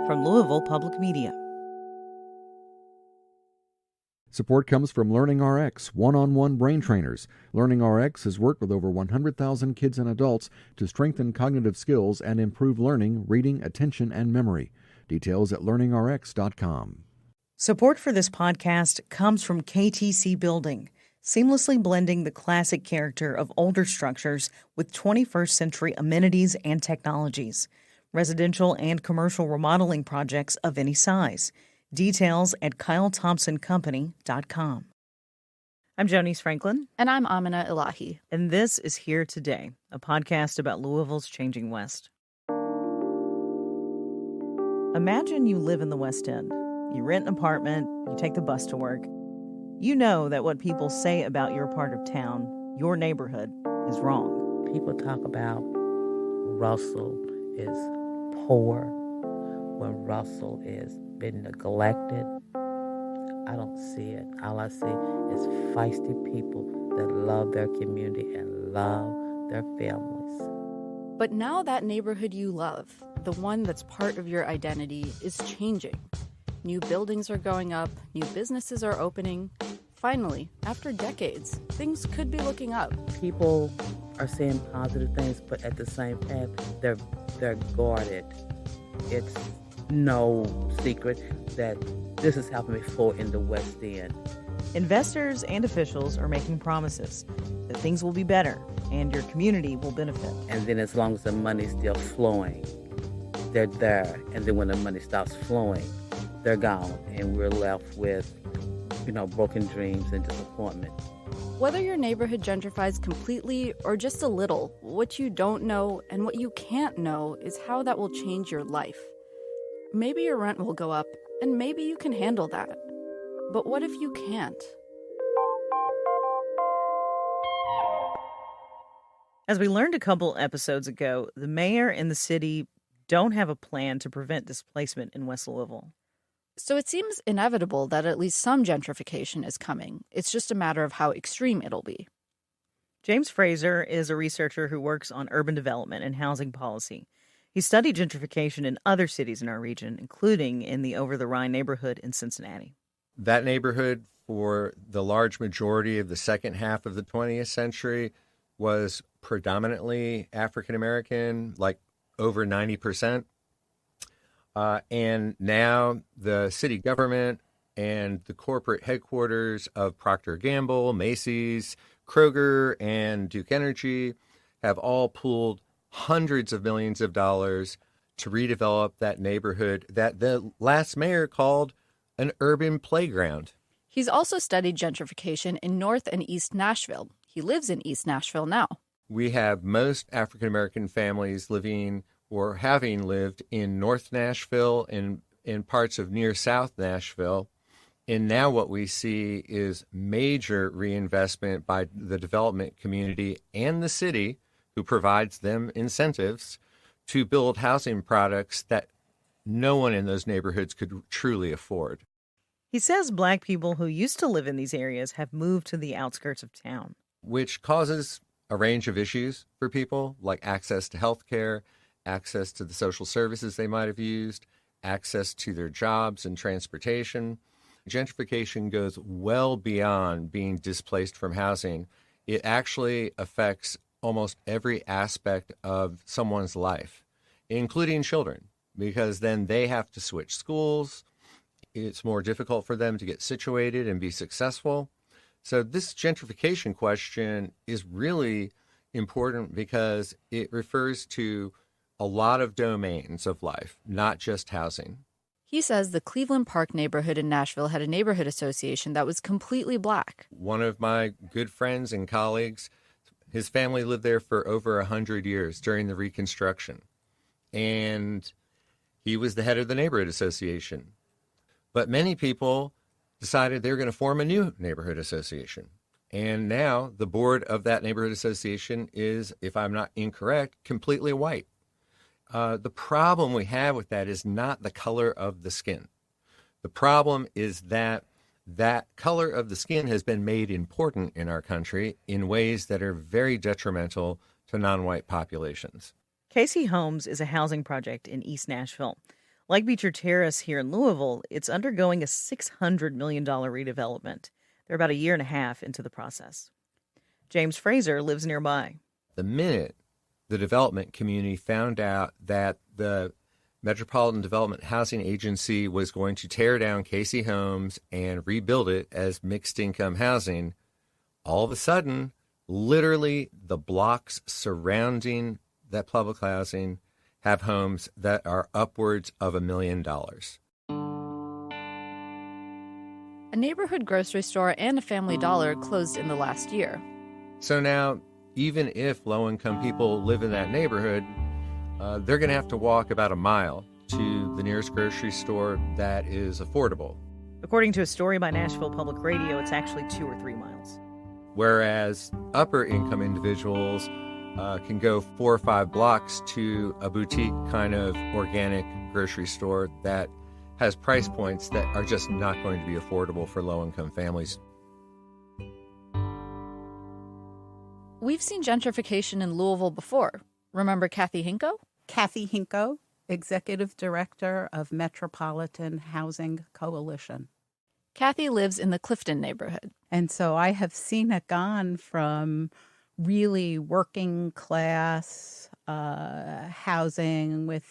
from Louisville Public Media. Support comes from LearningRx, one-on-one brain trainers. LearningRx has worked with over 100,000 kids and adults to strengthen cognitive skills and improve learning, reading, attention, and memory. Details at learningrx.com. Support for this podcast comes from KTC Building, seamlessly blending the classic character of older structures with 21st century amenities and technologies. Residential and commercial remodeling projects of any size. Details at kylethompsoncompany.com. I'm Jonice Franklin. And I'm Amina Ilahi. And this is Here Today, a podcast about Louisville's changing West. Imagine you live in the West End. You rent an apartment, you take the bus to work. You know that what people say about your part of town, your neighborhood, is wrong. People talk about Russell is poor, when Russell is been neglected. I don't see it. All I see is feisty people that love their community and love their families. But now that neighborhood you love, the one that's part of your identity, is changing. New buildings are going up, new businesses are opening. Finally, after decades, things could be looking up. People are saying positive things, but at the same time, they're guarded. It's no secret that this has happened before in the West End. Investors and officials are making promises that things will be better and your community will benefit. And then as long as the money's still flowing, they're there. And then when the money stops flowing, they're gone. And we're left with, broken dreams and disappointment. Whether your neighborhood gentrifies completely or just a little, what you don't know and what you can't know is how that will change your life. Maybe your rent will go up, and maybe you can handle that. But what if you can't? As we learned a couple episodes ago, the mayor and the city don't have a plan to prevent displacement in West Louisville. So it seems inevitable that at least some gentrification is coming. It's just a matter of how extreme it'll be. James Fraser is a researcher who works on urban development and housing policy. He studied gentrification in other cities in our region, including in the Over-the-Rhine neighborhood in Cincinnati. That neighborhood, for the large majority of the second half of the 20th century, was predominantly African-American, like over 90%. And now the city government and the corporate headquarters of Procter & Gamble, Macy's, Kroger, and Duke Energy have all pooled hundreds of millions of dollars to redevelop that neighborhood that the last mayor called an urban playground. He's also studied gentrification in North and East Nashville. He lives in East Nashville now. We have most African-American families living or having lived in North Nashville and in parts of near South Nashville. And now what we see is major reinvestment by the development community and the city, who provides them incentives to build housing products that no one in those neighborhoods could truly afford. He says Black people who used to live in these areas have moved to the outskirts of town, which causes a range of issues for people, like access to health care, access to the social services they might have used, access to their jobs and transportation. Gentrification goes well beyond being displaced from housing. It actually affects almost every aspect of someone's life, including children, because then they have to switch schools. It's more difficult for them to get situated and be successful. So this gentrification question is really important because it refers to a lot of domains of life, not just housing. He says the Cleveland Park neighborhood in Nashville had a neighborhood association that was completely Black. One of my good friends and colleagues, his family lived there for over 100 years during the Reconstruction. And he was the head of the neighborhood association. But many people decided they were going to form a new neighborhood association. And now the board of that neighborhood association is, if I'm not incorrect, completely white. The problem we have with that is not the color of the skin. The problem is that color of the skin has been made important in our country in ways that are very detrimental to non-white populations. Casey Homes is a housing project in East Nashville. Like Beecher Terrace here in Louisville, it's undergoing a $600 million redevelopment. They're about a year and a half into the process. James Fraser lives nearby. The minute the development community found out that the Metropolitan Development Housing Agency was going to tear down Casey Homes and rebuild it as mixed-income housing, all of a sudden, literally the blocks surrounding that public housing have homes that are upwards of $1 million. A neighborhood grocery store and a Family Dollar closed in the last year. So now, even if low-income people live in that neighborhood, they're going to have to walk about a mile to the nearest grocery store that is affordable. According to a story by Nashville Public Radio, it's actually 2 or 3 miles. Whereas upper-income individuals can go 4 or 5 blocks to a boutique kind of organic grocery store that has price points that are just not going to be affordable for low-income families. We've seen gentrification in Louisville before. Remember Kathy Hinko? Kathy Hinko, Executive Director of Metropolitan Housing Coalition. Kathy lives in the Clifton neighborhood. And so I have seen it gone from really working class housing with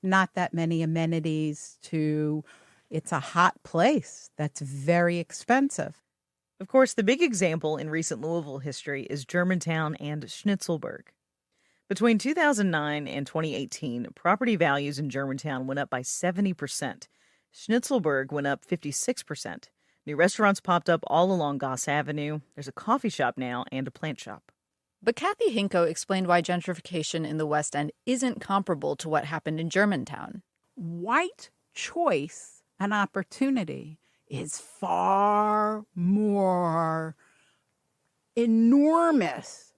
not that many amenities to it's a hot place that's very expensive. Of course, the big example in recent Louisville history is Germantown and Schnitzelburg. Between 2009 and 2018, property values in Germantown went up by 70%. Schnitzelburg went up 56%. New restaurants popped up all along Goss Avenue. There's a coffee shop now and a plant shop. But Kathy Hinko explained why gentrification in the West End isn't comparable to what happened in Germantown. White choice and opportunity is far more enormous.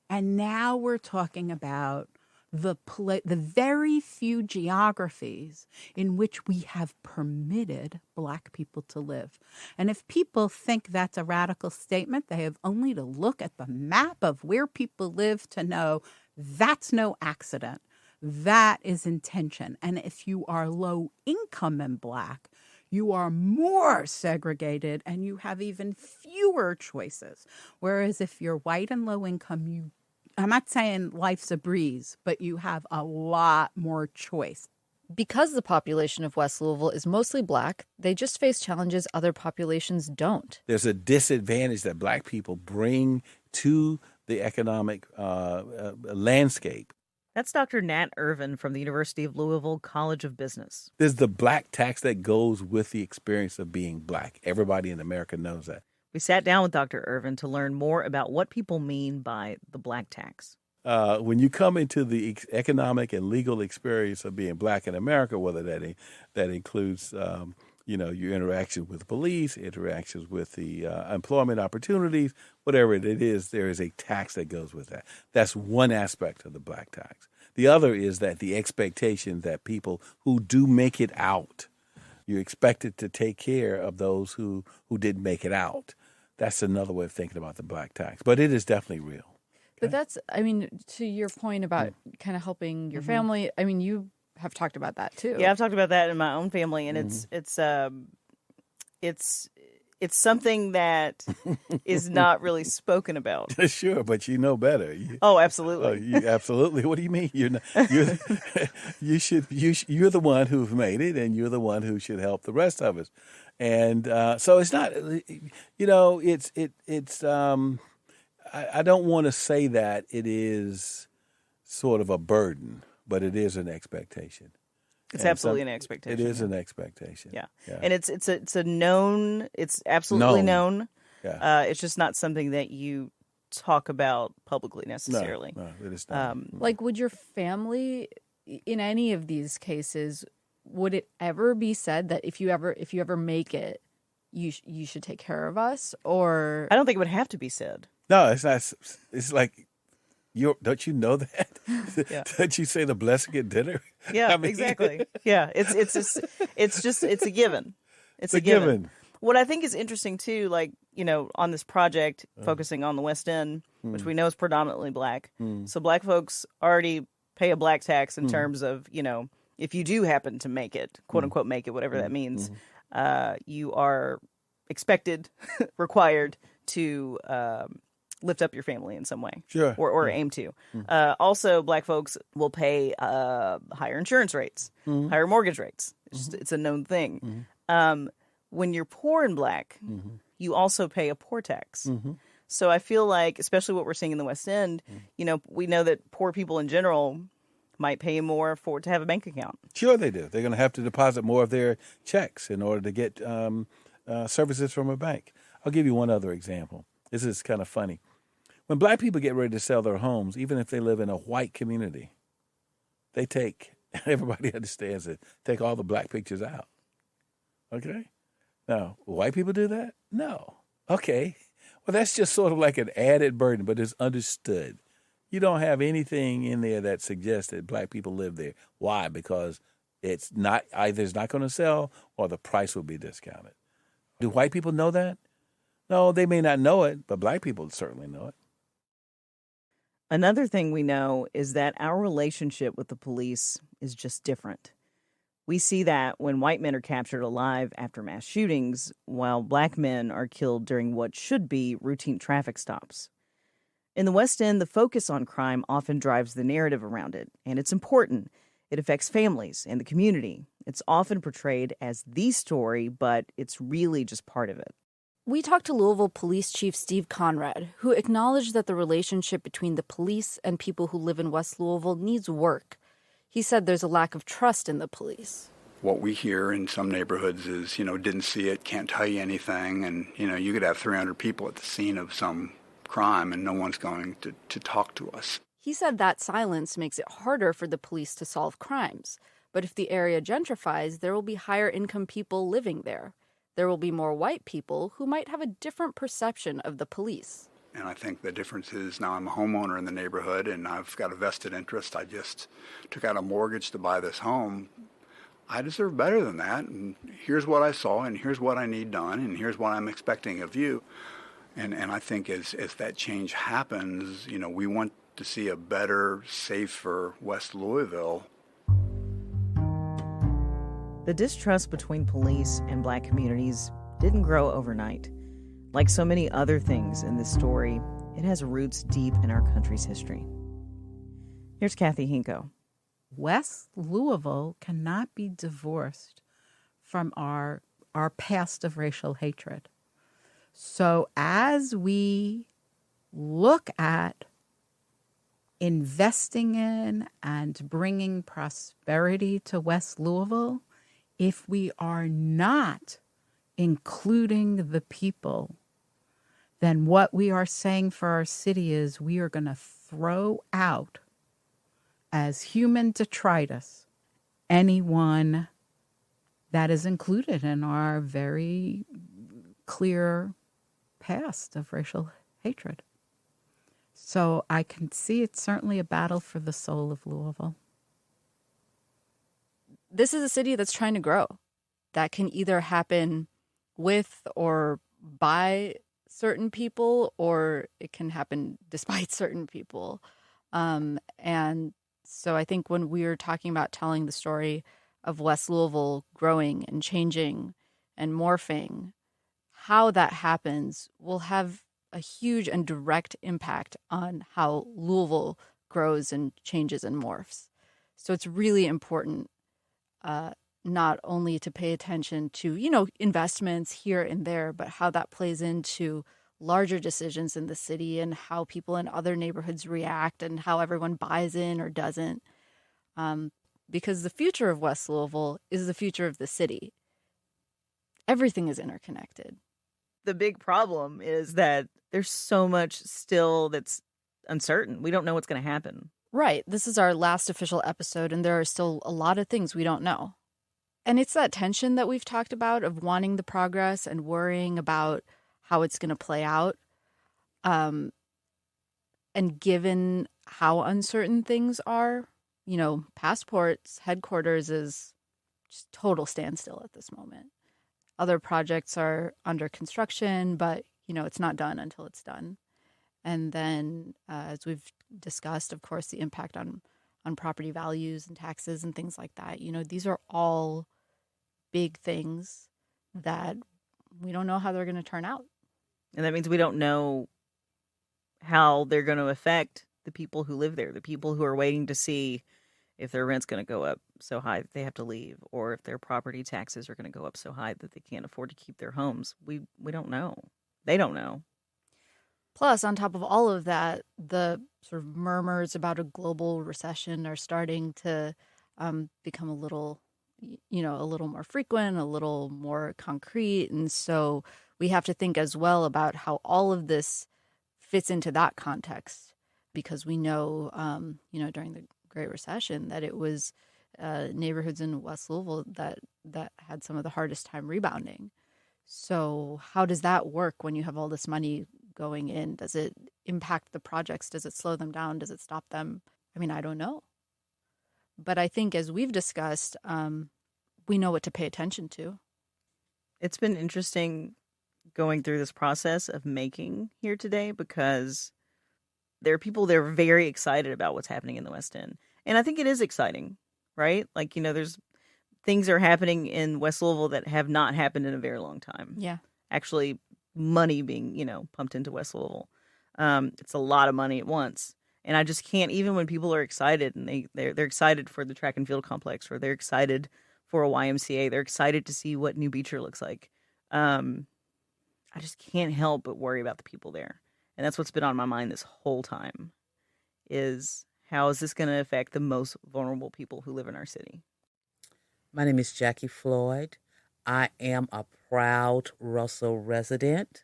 And now we're talking about the very few geographies in which we have permitted Black people to live. And if people think that's a radical statement, they have only to look at the map of where people live to know that's no accident. That is intention. And if you are low income and Black, you are more segregated and you have even fewer choices. Whereas if you're white and low income, I'm not saying life's a breeze, but you have a lot more choice. Because the population of West Louisville is mostly Black, they just face challenges other populations don't. There's a disadvantage that Black people bring to the economic landscape. That's Dr. Nat Irvin from the University of Louisville College of Business. There's the Black tax that goes with the experience of being Black. Everybody in America knows that. We sat down with Dr. Irvin to learn more about what people mean by the Black tax. When you come into the economic and legal experience of being Black in America, whether that includes your interaction with police, interactions with the employment opportunities, whatever it is, there is a tax that goes with that. That's one aspect of the Black tax. The other is that the expectation that people who do make it out, you're expected to take care of those who didn't make it out. That's another way of thinking about the Black tax. But it is definitely real. But that's, to your point about kind of helping your family, you have talked about that too. Yeah, I've talked about that in my own family, and it's something that is not really spoken about. Sure, but you know better. Oh, absolutely. Absolutely. What do you mean? You're the one who's made it, and you're the one who should help the rest of us. And so it's not, I don't want to say that it is sort of a burden, but it is an expectation. It's absolutely an expectation. It is an expectation. Yeah. And it's a known, it's absolutely known. Yeah. It's just not something that you talk about publicly necessarily. No, it is not. Would your family, in any of these cases, would it ever be said that if you ever make it, you should take care of us? Or I don't think it would have to be said. No, it's not. It's like, don't you know that? Yeah. Don't you say the blessing at dinner? Yeah, exactly. Yeah, it's a given. It's a given. What I think is interesting too, on this project focusing on the West End, which we know is predominantly Black. So Black folks already pay a Black tax in terms of, if you do happen to make it, quote unquote, make it, whatever that means, you are expected, required to lift up your family in some way. Sure. Or aim to. Also, Black folks will pay higher insurance rates, higher mortgage rates. It's a known thing. When you're poor and Black, you also pay a poor tax. So I feel like, especially what we're seeing in the West End, we know that poor people in general might pay more to have a bank account. Sure they do. They're going to have to deposit more of their checks in order to get services from a bank. I'll give you one other example. This is kind of funny. When Black people get ready to sell their homes, even if they live in a white community, they take, everybody understands it, take all the Black pictures out. Okay? Now, white people do that? No. Okay. Well, that's just sort of like an added burden, but it's understood. You don't have anything in there that suggests that Black people live there. Why? Because it's not either it's not going to sell or the price will be discounted. Do white people know that? No, they may not know it, but Black people certainly know it. Another thing we know is that our relationship with the police is just different. We see that when white men are captured alive after mass shootings, while Black men are killed during what should be routine traffic stops. In the West End, the focus on crime often drives the narrative around it, and it's important. It affects families and the community. It's often portrayed as the story, but it's really just part of it. We talked to Louisville Police Chief Steve Conrad, who acknowledged that the relationship between the police and people who live in West Louisville needs work. He said there's a lack of trust in the police. What we hear in some neighborhoods is, didn't see it, can't tell you anything, and, you could have 300 people at the scene of some crime and no one's going to talk to us. He said that silence makes it harder for the police to solve crimes. But if the area gentrifies, there will be higher income people living there. There will be more white people who might have a different perception of the police. And I think the difference is now I'm a homeowner in the neighborhood and I've got a vested interest. I just took out a mortgage to buy this home. I deserve better than that. And here's what I saw and here's what I need done and here's what I'm expecting of you. And I think as that change happens, we want to see a better, safer West Louisville. The distrust between police and Black communities didn't grow overnight. Like so many other things in this story, it has roots deep in our country's history. Here's Kathy Hinko. West Louisville cannot be divorced from our past of racial hatred. So as we look at investing in and bringing prosperity to West Louisville, if we are not including the people, then what we are saying for our city is we are going to throw out as human detritus anyone that is included in our very clear past of racial hatred. So I can see it's certainly a battle for the soul of Louisville. This is a city that's trying to grow. That can either happen with or by certain people, or it can happen despite certain people. And so I think when we're talking about telling the story of West Louisville growing and changing and morphing, how that happens will have a huge and direct impact on how Louisville grows and changes and morphs. So it's really important not only to pay attention to, investments here and there, but how that plays into larger decisions in the city and how people in other neighborhoods react and how everyone buys in or doesn't. Because the future of West Louisville is the future of the city. Everything is interconnected. The big problem is that there's so much still that's uncertain. We don't know what's going to happen. Right. This is our last official episode, and there are still a lot of things we don't know. And it's that tension that we've talked about of wanting the progress and worrying about how it's going to play out. And given how uncertain things are, Passport's headquarters is just total standstill at this moment. Other projects are under construction, but, it's not done until it's done. And then, as we've discussed, of course, the impact on on property values and taxes and things like that. These are all big things that we don't know how they're going to turn out. And that means we don't know how they're going to affect the people who live there, the people who are waiting to see if their rent's going to go up so high that they have to leave, or if their property taxes are going to go up so high that they can't afford to keep their homes. We don't know. They don't know. Plus, on top of all of that, the sort of murmurs about a global recession are starting to become a little more frequent, a little more concrete. And so we have to think as well about how all of this fits into that context, because we know, during the Great Recession that it was neighborhoods in West Louisville that had some of the hardest time rebounding. So how does that work when you have all this money going in? Does it impact the projects? Does it slow them down? Does it stop them? I mean, I don't know. But I think, as we've discussed, we know what to pay attention to. It's been interesting going through this process of making Here Today, because there are people that are very excited about what's happening in the West End. And I think it is exciting, right? Like, there's things are happening in West Louisville that have not happened in a very long time. Yeah. Actually, money being, pumped into West Louisville. It's a lot of money at once. And I just can't, even when people are excited and they're excited for the track and field complex, or they're excited for a YMCA, they're excited to see what New Beecher looks like. I just can't help but worry about the people there. And that's what's been on my mind this whole time, is how is this going to affect the most vulnerable people who live in our city? My name is Jackie Floyd. I am a proud Russell resident.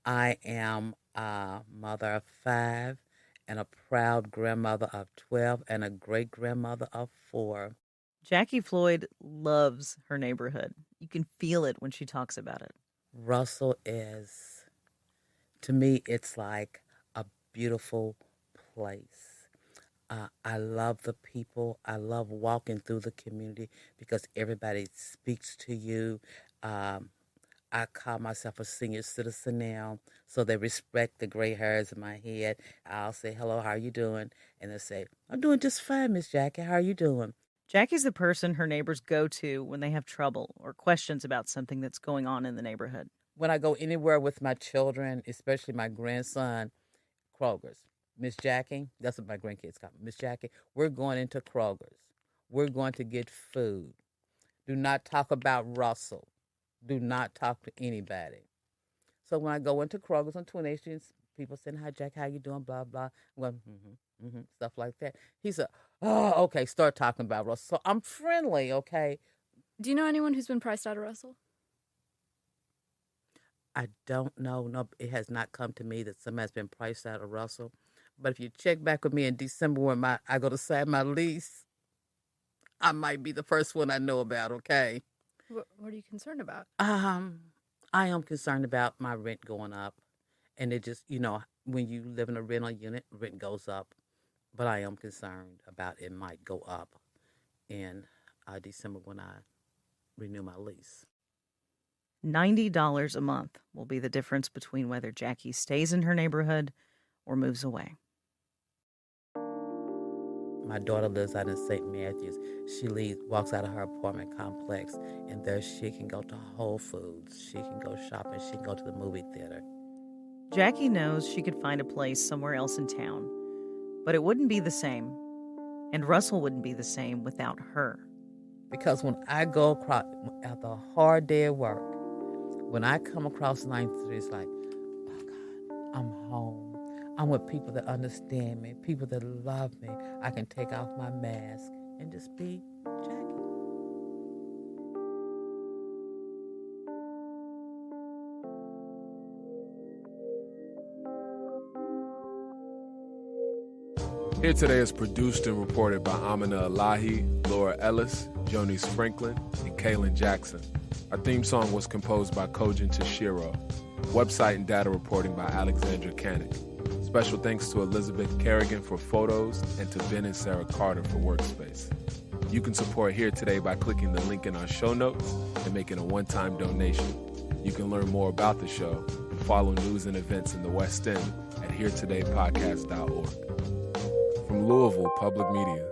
I am a mother of 5 and a proud grandmother of 12 and a great-grandmother of 4. Jackie Floyd loves her neighborhood. You can feel it when she talks about it. Russell is, to me, it's like a beautiful place. I love the people. I love walking through the community because everybody speaks to you. I call myself a senior citizen now, so they respect the gray hairs in my head. I'll say, hello, how are you doing? And they'll say, I'm doing just fine, Miss Jackie. How are you doing? Jackie's the person her neighbors go to when they have trouble or questions about something that's going on in the neighborhood. When I go anywhere with my children, especially my grandson, Kroger's. Miss Jackie, that's what my grandkids call me. Miss Jackie, we're going into Kroger's. We're going to get food. Do not talk about Russell. Do not talk to anybody. So when I go into Kroger's on 28th Street, people saying, hi, Jack, how you doing, blah, blah. I'm going, stuff like that. He said, oh, okay, start talking about Russell. So I'm friendly, okay? Do you know anyone who's been priced out of Russell? I don't know. No, it has not come to me that somebody's been priced out of Russell. But if you check back with me in December when I go to sign my lease, I might be the first one I know about, okay? What are you concerned about? I am concerned about my rent going up. And it just, when you live in a rental unit, rent goes up. But I am concerned about it might go up in December when I renew my lease. $90 a month will be the difference between whether Jackie stays in her neighborhood or moves away. My daughter lives out in St. Matthews. She walks out of her apartment complex, and there she can go to Whole Foods. She can go shopping. She can go to the movie theater. Jackie knows she could find a place somewhere else in town, but it wouldn't be the same. And Russell wouldn't be the same without her. Because when I go across, after a hard day at work, when I come across 9th Street, it's like, oh, God, I'm home. I'm with people that understand me, people that love me. I can take off my mask and just be Jackie. Here Today is produced and reported by Amina Elahi, Laura Ellis, Jonice Franklin, and Kaylin Jackson. Our theme song was composed by Kojin Tashiro. Website and data reporting by Alexandra Kanik. Special thanks to Elizabeth Kerrigan for photos and to Ben and Sarah Carter for workspace. You can support Here Today by clicking the link in our show notes and making a one-time donation. You can learn more about the show and follow news and events in the West End at HereTodayPodcast.org. From Louisville Public Media.